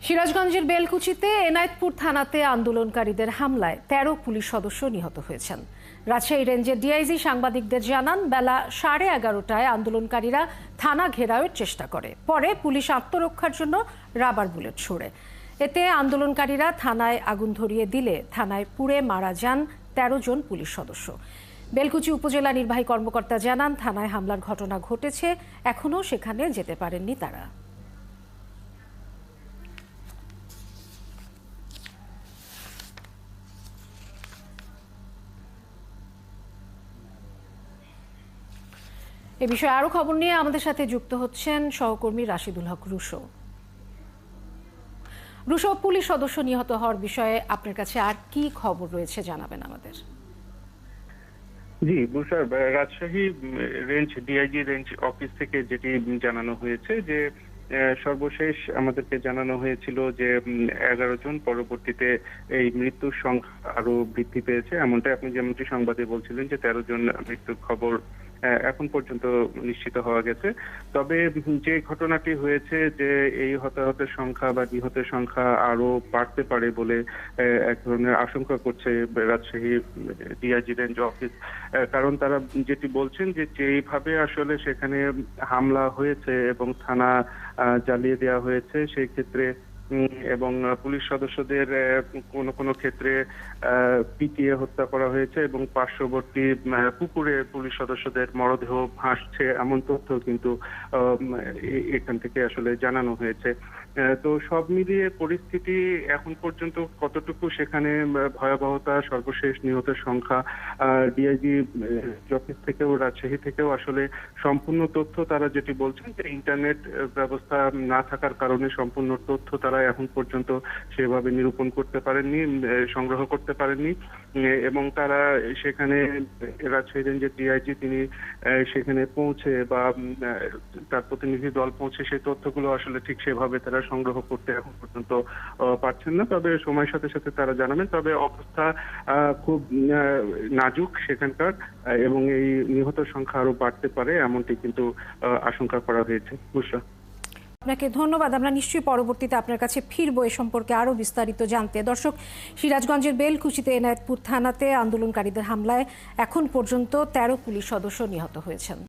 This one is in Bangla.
সিরাজগঞ্জের বেলকুচিতে এনায়েতপুর থানাতে আন্দোলনকারীদের হামলায় ১৩ পুলিশ সদস্য নিহত হয়েছেন। রাজশাহী রেঞ্জের ডিআইজি সাংবাদিকদের জানান, বেলা 11:30টায় আন্দোলনকারীরা থানা ঘেরাওয়ের চেষ্টা করে। পরে পুলিশ আত্মরক্ষার জন্য রাবার বুলেট ছোড়ে। এতে আন্দোলনকারীরা থানায় আগুন ধরিয়ে দিলে থানায় পুড়ে মারা যান ১৩ জন পুলিশ সদস্য। বেলকুচি উপজেলা নির্বাহী কর্মকর্তা জানান, থানায় হামলার ঘটনা ঘটেছে, এখনও সেখানে যেতে পারেননি তারা। এ বিষয়ে আরো খবর নিয়ে আমাদের সাথে যুক্ত হচ্ছেন সহকর্মী রাশিদুল হক রুশো। পুলিশ সদস্য নিহত হওয়ার বিষয়ে আপনার কাছে আর কি খবর রয়েছে জানাবেন আমাদের। জি বুসার, Rajshahi range DIG range office থেকে যেটি জানানো হয়েছে যে সর্বশেষ আমাদেরকে জানানো হয়েছিল যে 11 জন, পরবর্তীতে এই মৃত্যুর সংখ্যা আরো বৃদ্ধি পেয়েছে। এমনটাই আপনি যেমনটি সংবাদে বলছিলেন যে 13 জন মৃত্যুর খবর এখন পর্যন্ত নিশ্চিত হওয়া গেছে। তবে যে ঘটনাটি হয়েছে যে এই হতাহতের সংখ্যা বা নিহতের সংখ্যা আরো বাড়তে পারে বলে এক ধরনের আশঙ্কা করছে রাজশাহী ডিআইজি রেঞ্জ অফিস। কারণ তারা যেটি বলছেন যে যেইভাবে আসলে সেখানে হামলা হয়েছে এবং থানা জ্বালিয়ে দেওয়া হয়েছে, সেই ক্ষেত্রে এবং পুলিশ সদস্যদের কোনো কোনো ক্ষেত্রে পিটিয়ে হত্যা করা হয়েছে এবং পার্শ্ববর্তী পুকুরে পুলিশ সদস্যদের মরদেহ ভাসছে, এমন তথ্য কিন্তু এখান থেকে আসলে জানানো হয়েছে। তো সব মিলিয়ে পরিস্থিতি এখন পর্যন্ত কতটুকু সেখানে ভয়াবহতা, সর্বশেষ নিহতের সংখ্যা, ডিআইজি অফিস থেকেও রাজশাহী থেকেও আসলে সম্পূর্ণ তথ্য তারা যেটি বলছেন যে ইন্টারনেট ব্যবস্থা না থাকার কারণে সম্পূর্ণ তথ্য তারা এখন পর্যন্ত সেভাবে নিরূপণ করতে পারেননি, সংগ্রহ করতে পারেননি। এবং তারা সেখানে রাজশাহী রেঞ্জের ডিআইজি তিনি সেখানে পৌঁছে বা তার প্রতিনিধি দল পৌঁছে সেই তথ্যগুলো আসলে ঠিক সেভাবে তারা সংগ্রহ করতে এখন পর্যন্ত পারছেন না। তবে সময়ের সাথে সাথে তারা জানাবেন। তবে অবস্থা খুব নাজুক সেখানকার এবং এই নিহত সংখ্যা আরো বাড়তে পারে, এমনটি কিন্তু আশঙ্কা করা হয়েছে। বুশরা, আপনাকে ধন্যবাদ। আমরা নিশ্চয়ই পরবর্তীতে আপনার কাছে ফিরবো এ সম্পর্কে আরো বিস্তারিত জানতে। দর্শক, সিরাজগঞ্জের বেলকুচিতে এনায়েতপুর থানাতে আন্দোলনকারীদের হামলায় এখন পর্যন্ত 13 পুলিশ সদস্য নিহত হয়েছেন।